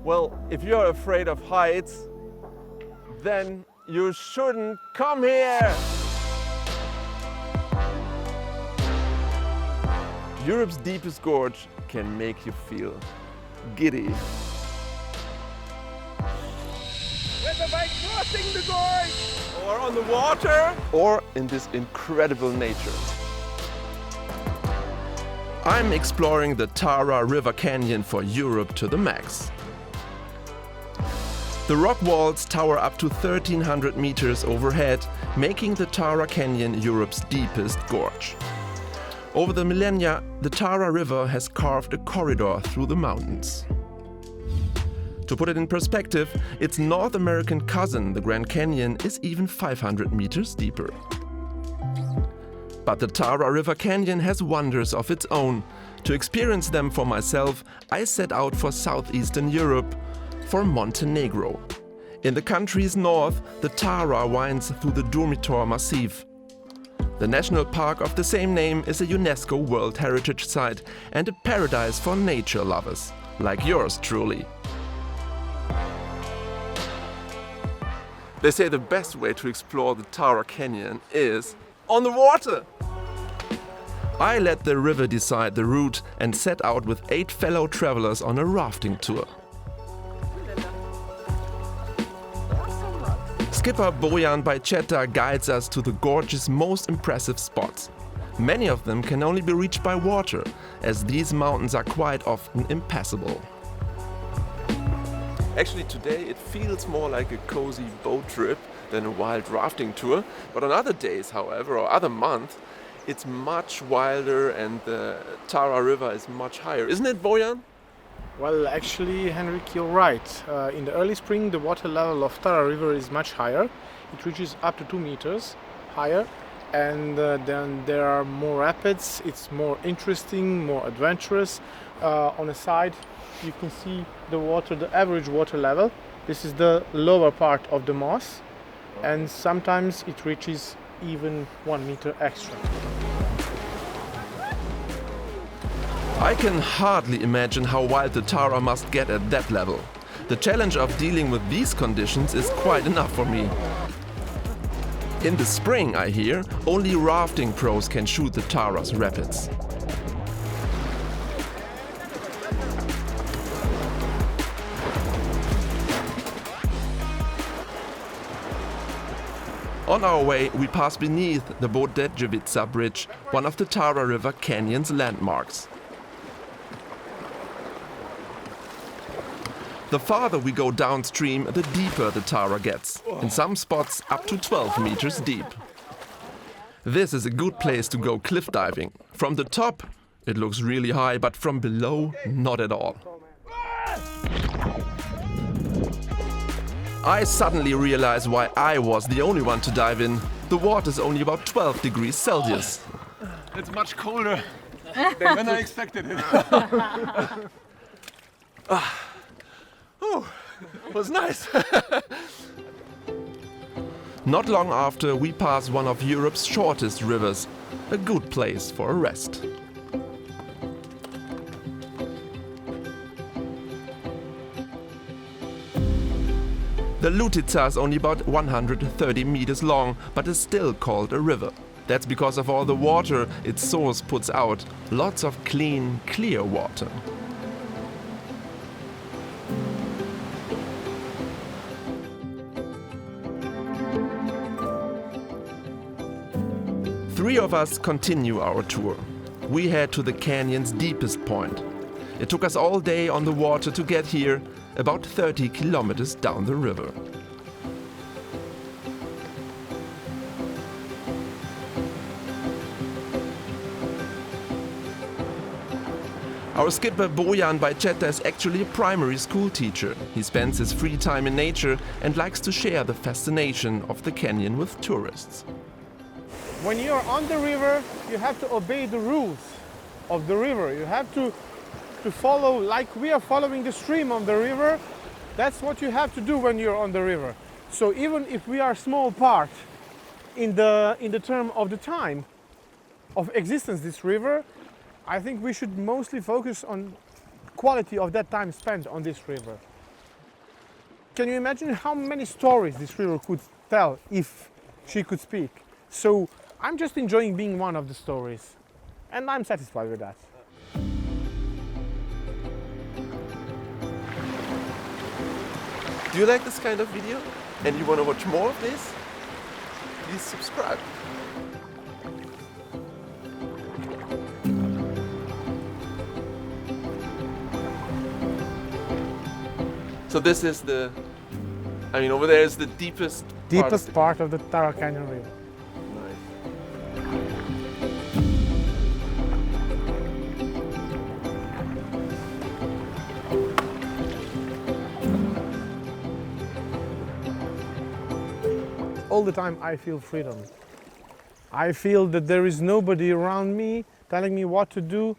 Well, if you're afraid of heights, then you shouldn't come here! Europe's deepest gorge can make you feel giddy. Whether by crossing the gorge, or on the water, or in this incredible nature. I'm exploring the Tara River Canyon for Europe to the max. The rock walls tower up to 1,300 meters overhead, making the Tara Canyon Europe's deepest gorge. Over the millennia, the Tara River has carved a corridor through the mountains. To put it in perspective, its North American cousin, the Grand Canyon, is even 500 meters deeper. But the Tara River Canyon has wonders of its own. To experience them for myself, I set out for southeastern Europe, for Montenegro. In the country's north, the Tara winds through the Durmitor Massif. The national park of the same name is a UNESCO World Heritage Site and a paradise for nature lovers, like yours truly. They say the best way to explore the Tara Canyon is on the water! I let the river decide the route and set out with 8 fellow travelers on a rafting tour. Skipper Bojan Bajčeta guides us to the gorge's most impressive spots. Many of them can only be reached by water, as these mountains are quite often impassable. Actually today it feels more like a cozy boat trip than a wild rafting tour, but on other days, however, or other months, it's much wilder and the Tara River is much higher. Isn't it, Bojan? Well, actually, Hendrik, you're right. In the early spring, the water level of Tara River is much higher. It reaches up to 2 meters higher, and then there are more rapids. It's more interesting, more adventurous. On the side, you can see the water, the average water level. This is the lower part of the moss, and sometimes it reaches even 1 meter extra. I can hardly imagine how wild the Tara must get at that level. The challenge of dealing with these conditions is quite enough for me. In the spring, I hear, only rafting pros can shoot the Tara's rapids. On our way, we pass beneath the Bodejevica Bridge, one of the Tara River Canyon's landmarks. The farther we go downstream, the deeper the Tara gets, in some spots up to 12 meters deep. This is a good place to go cliff diving. From the top, it looks really high, but from below, not at all. I suddenly realize why I was the only one to dive in. The water is only about 12 degrees Celsius. It's much colder than I expected it. Oh, it was nice. Not long after, we pass one of Europe's shortest rivers, a good place for a rest. The Lutica is only about 130 meters long, but is still called a river. That's because of all the water its source puts out, lots of clean, clear water. Three of us continue our tour. We head to the canyon's deepest point. It took us all day on the water to get here, about 30 kilometers down the river. Our skipper Bojan Bajčeta is actually a primary school teacher. He spends his free time in nature and likes to share the fascination of the canyon with tourists. When you're on the river, you have to obey the rules of the river. You have to follow, like we are following the stream of the river. That's what you have to do when you're on the river. So even if we are a small part in the term of the time of existence, this river, I think we should mostly focus on quality of that time spent on this river. can you imagine how many stories this river could tell if she could speak? So I'm just enjoying being one of the stories, and I'm satisfied with that. Do you like this kind of video and you want to watch more of this? Please subscribe. So this is over there is the deepest Part of the Tara Canyon River. All the time I feel freedom. I feel that there is nobody around me telling me what to do.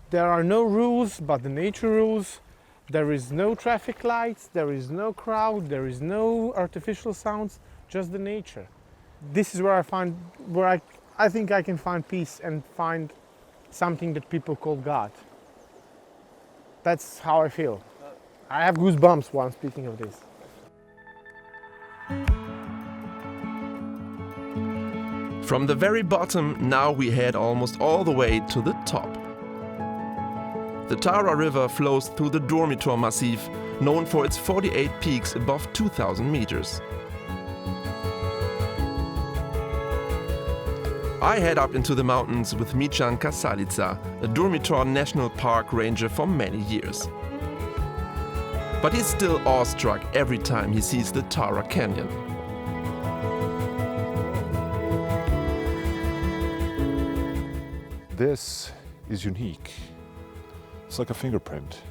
There are no rules but the nature rules. There is no traffic lights, there is no crowd, there is no artificial sounds, just the nature. This is where I think I can find peace and find something that people call God. That's how I feel. I have goosebumps while speaking of this. From the very bottom, now we head almost all the way to the top. The Tara River flows through the Durmitor Massif, known for its 48 peaks above 2,000 meters. I head up into the mountains with Michan Kasalica, a Durmitor National Park ranger for many years. But he's still awestruck every time he sees the Tara Canyon. This is unique. It's like a fingerprint.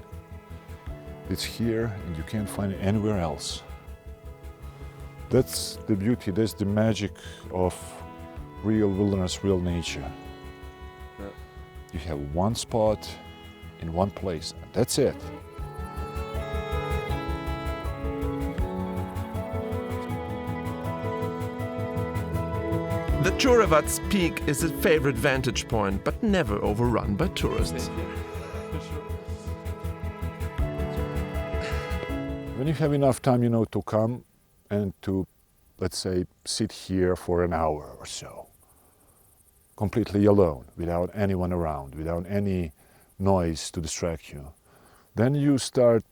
It's here and you can't find it anywhere else. That's the beauty, that's the magic of real wilderness, real nature. Yeah. You have one spot in one place, and that's it. The Churevats Peak is a favorite vantage point, but never overrun by tourists. When you have enough time, to come and to, let's say, sit here for an hour or so, completely alone, without anyone around, without any noise to distract you, then you start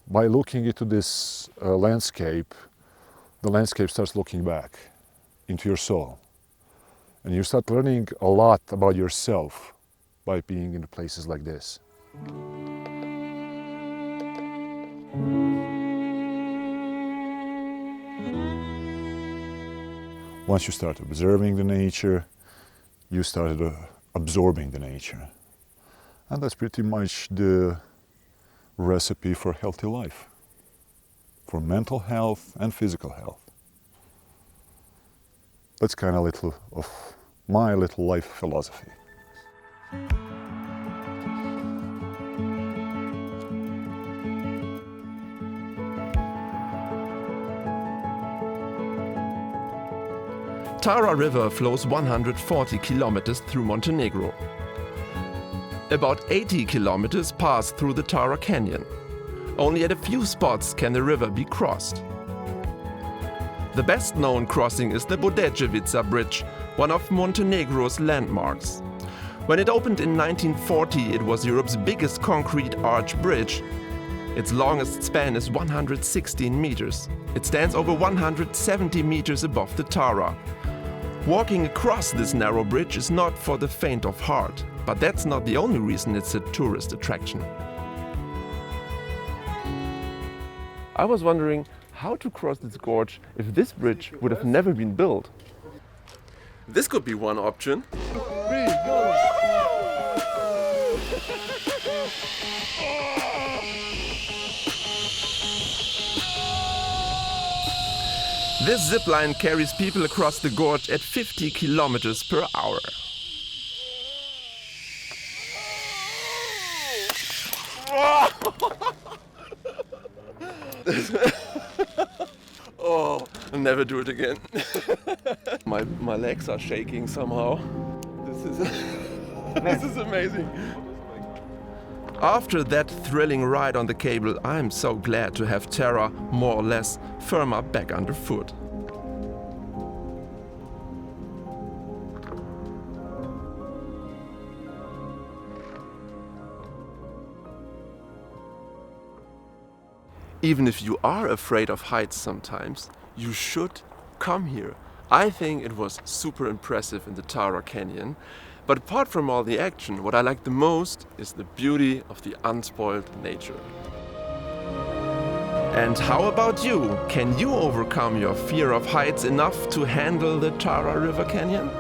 by looking into this landscape. The landscape starts looking back into your soul. And you start learning a lot about yourself by being in places like this. Once you start observing the nature, you started absorbing the nature. And that's pretty much the recipe for healthy life, for mental health and physical health. That's kind of little of my little life philosophy. Tara River flows 140 kilometers through Montenegro. About 80 kilometers pass through the Tara Canyon. Only at a few spots can the river be crossed. The best known crossing is the Bodejevica Bridge, one of Montenegro's landmarks. When it opened in 1940, it was Europe's biggest concrete arch bridge. Its longest span is 116 meters. It stands over 170 meters above the Tara. Walking across this narrow bridge is not for the faint of heart, but that's not the only reason it's a tourist attraction. I was wondering how to cross this gorge if this bridge would have never been built. This could be one option. This zipline carries people across the gorge at 50 kilometers per hour. Oh, I'll never do it again. My legs are shaking somehow. This is amazing. After that thrilling ride on the cable, I'm so glad to have Tara more or less firmer back underfoot. Even if you are afraid of heights sometimes, you should come here. I think it was super impressive in the Tara Canyon. But apart from all the action, what I like the most is the beauty of the unspoiled nature. And how about you? Can you overcome your fear of heights enough to handle the Tara River Canyon?